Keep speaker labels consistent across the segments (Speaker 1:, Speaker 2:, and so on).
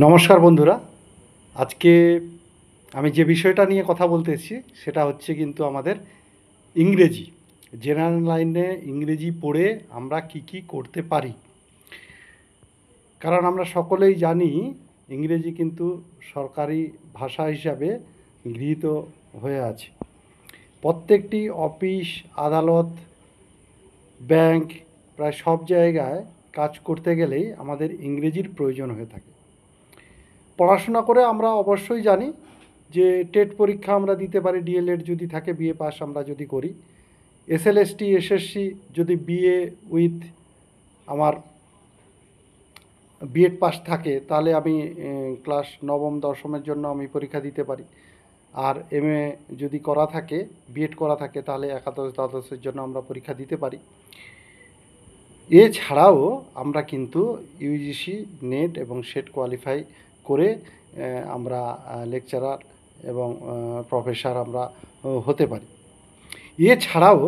Speaker 1: নমস্কার বন্ধুরা। আজকে আমি যে বিষয়টা নিয়ে কথা বলতে এসেছি সেটা হচ্ছে কিন্তু আমাদের ইংরেজি। জেনারেল লাইনে ইংরেজি পড়ে আমরা কি কি করতে পারি, কারণ আমরা সকলেই জানি ইংরেজি কিন্তু সরকারি ভাষা হিসাবে গৃহীত হয়ে আছে। প্রত্যেকটি অফিস, আদালত, ব্যাংক, প্রায় সব জায়গায় কাজ করতে গেলেই আমাদের ইংরেজির প্রয়োজন হয়ে থাকে। পড়াশোনা করে আমরা অবশ্যই জানি যে টেট পরীক্ষা আমরা দিতে পারি, ডিএলএড যদি থাকে, বিএ পাস আমরা যদি করি, এসএলএসটি, এসএসসি, যদি বিএ উইথ আমার বিএড পাস থাকে তাহলে আমি ক্লাস নবম দশমের জন্য আমি পরীক্ষা দিতে পারি। আর এমএ যদি করা থাকে, বিএড করা থাকে, তাহলে একাদশ দ্বাদশের জন্য আমরা পরীক্ষা দিতে পারি। এছাড়াও আমরা কিন্তু ইউজিসি, নেট এবং সেট কোয়ালিফাই করে আমরা লেকচারার এবং প্রফেসর আমরা হতে পারি। এছাড়াও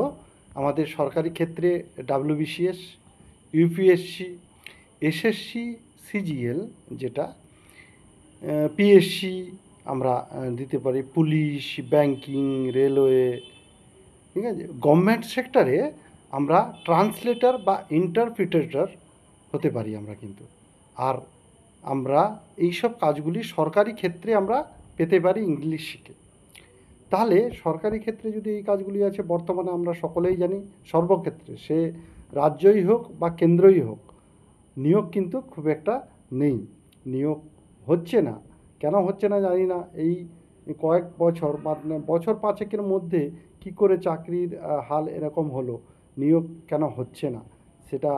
Speaker 1: আমাদের সরকারি ক্ষেত্রে ডাব্লিউবিসিএস, ইউপিএসসি, এসএসসি, সিজিএল, যেটা পিএসসি আমরা দিতে পারি, পুলিশ, ব্যাংকিং, রেলওয়ে, ঠিক আছে। গভর্নমেন্ট সেক্টরে আমরা ট্রান্সলেটর বা ইন্টারপ্রিটেটর হতে পারি আমরা কিন্তু। আর আমরা এইসব কাজগুলি সরকারি ক্ষেত্রে আমরা পেতে পারি ইংলিশ শিখে। তাহলে সরকারি ক্ষেত্রে যদি এই কাজগুলি আছে, বর্তমানে আমরা সকলেই জানি সর্বক্ষেত্রে, সে রাজ্যই হোক বা কেন্দ্রই হোক, নিয়োগ কিন্তু খুব একটা নেই, নিয়োগ হচ্ছে না। কেন হচ্ছে না জানি না। এই কয়েক বছর মানে বছর পাঁচেকের মধ্যে কি করে চাকরির হাল এরকম হলো, নিয়োগ কেন হচ্ছে না সেটা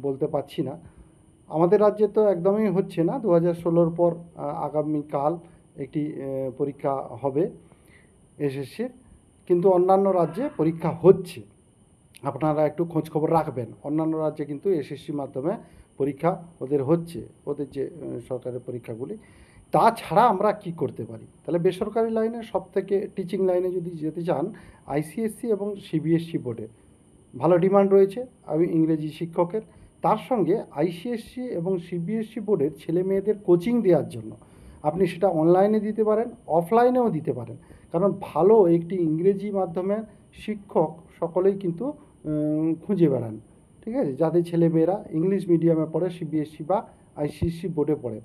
Speaker 1: বলতে পারছি না। আমাদের রাজ্যে তো একদমই হচ্ছে না। 2016 পর আগামীকাল একটি পরীক্ষা হবে এসএসসির, কিন্তু অন্যান্য রাজ্যে পরীক্ষা হচ্ছে। আপনারা একটু খোঁজখবর রাখবেন, অন্যান্য রাজ্যে কিন্তু এসএসসি মাধ্যমে পরীক্ষা ওদের হচ্ছে, ওদের যে সরকারের পরীক্ষাগুলি। তাছাড়া আমরা কি করতে পারি? তাহলে বেসরকারি লাইনে সবথেকে টিচিং লাইনে যদি যেতে চান, আইসিএসসি এবং সিবিএসসি বোর্ডে ভালো ডিমান্ড রয়েছে আমি ইংরেজি শিক্ষকের। তার সঙ্গে আইসিএসসি এবং সিবিএসসি বোর্ডের ছেলে মেয়েদের কোচিং দেওয়ার জন্য আপনি সেটা অনলাইনে দিতে পারেন, অফলাইনেও দিতে পারেন। কারণ ভালো একটি ইংরেজি মাধ্যমের শিক্ষক সকলেই কিন্তু খুঁজে বেড়ান, ঠিক আছে, যাদের ছেলেমেয়েরা ইংলিশ মিডিয়ামে পড়ে, সিবিএসসি বা আইসিএসসি বোর্ডে পড়ে।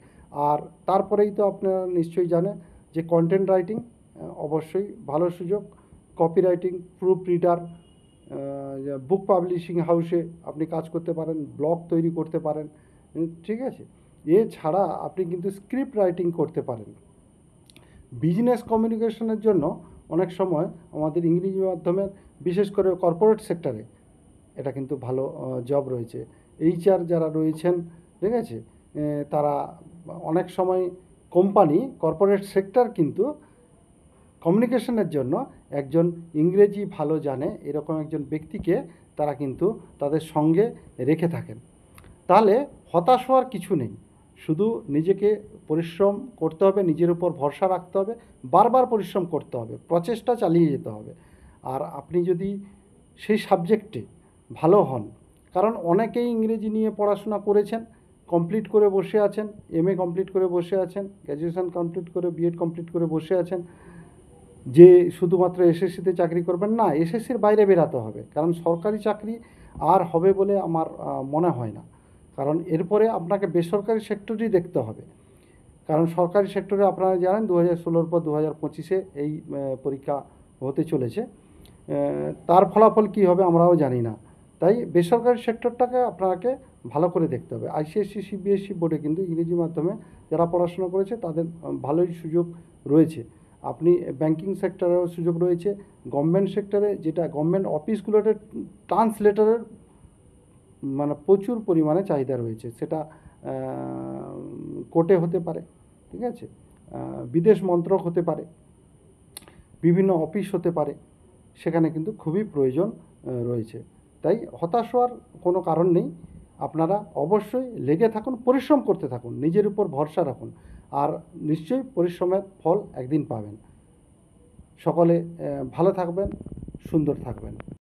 Speaker 1: আর তারপরেই তো আপনারা নিশ্চয়ই জানেন যে কন্টেন্ট রাইটিং অবশ্যই ভালো সুযোগ, কপি রাইটিং, প্রুফ রিডার, বুক পাবলিশিং হাউসে আপনি কাজ করতে পারেন, ব্লগ তৈরি করতে পারেন, ঠিক আছে। এছাড়া আপনি কিন্তু স্ক্রিপ্ট রাইটিং করতে পারেন। বিজনেস কমিউনিকেশনের জন্য অনেক সময় আমাদের ইংরেজি মাধ্যমের, বিশেষ করে কর্পোরেট সেক্টরে এটা কিন্তু ভালো জব রয়েছে। এইচআর যারা রয়েছেন, ঠিক আছে, তারা অনেক সময় কোম্পানি, কর্পোরেট সেক্টর কিন্তু কমিউনিকেশনের জন্য একজন ইংরেজি ভালো জানে এরকম একজন ব্যক্তিকে তারা কিন্তু তাদের সঙ্গে রেখে থাকেন। তাহলে হতাশ হওয়ার কিছু নেই, শুধু নিজেকে পরিশ্রম করতে হবে, নিজের উপর ভরসা রাখতে হবে, বারবার পরিশ্রম করতে হবে, প্রচেষ্টা চালিয়ে যেতে হবে। আর আপনি যদি সেই সাবজেক্টে ভালো হন, কারণ অনেকেই ইংরেজি নিয়ে পড়াশোনা করেছেন, কমপ্লিট করে বসে আছেন, এমএ কমপ্লিট করে বসে আছেন, গ্র্যাজুয়েশন কমপ্লিট করে, বিএড কমপ্লিট করে বসে আছেন, যে শুধুমাত্র এসএসসিতে চাকরি করবেন না, এসএসসির বাইরে বেরাতে হবে। কারণ সরকারি চাকরি আর হবে বলে আমার মনে হয় না। কারণ এরপরে আপনাকে বেসরকারি সেক্টরই দেখতে হবে। কারণ সরকারি সেক্টরে আপনারা জানেন 2016 পর 2025-এ এই পরীক্ষা হতে চলেছে। তার ফলাফল কী হবে আমরাও জানি না। তাই বেসরকারি সেক্টরটাকে আপনাকে ভালো করে দেখতে হবে। আইসিএসসি, সিবিএসসি বোর্ডে কিন্তু ইংরেজি মাধ্যমে যারা পড়াশোনা করেছে তাদের ভালোই সুযোগ রয়েছে। আপনি ব্যাংকিং সেক্টরেও সুযোগ রয়েছে, গভর্নমেন্ট সেক্টরে, যেটা গভর্নমেন্ট অফিসগুলোতে ট্রান্সলেটরের মানে প্রচুর পরিমাণে চাহিদা রয়েছে। সেটা কোর্টে হতে পারে, ঠিক আছে, বিদেশ মন্ত্রক হতে পারে, বিভিন্ন অফিস হতে পারে, সেখানে কিন্তু খুবই প্রয়োজন রয়েছে। তাই হতাশ হওয়ার কোনো কারণ নেই। আপনারা অবশ্যই লেগে থাকুন, পরিশ্রম করতে থাকুন, নিজের উপর ভরসা রাখুন, আর নিশ্চয়ই পরিশ্রমের ফল একদিন পাবেন। সকলে ভালো থাকবেন, সুন্দর থাকবেন।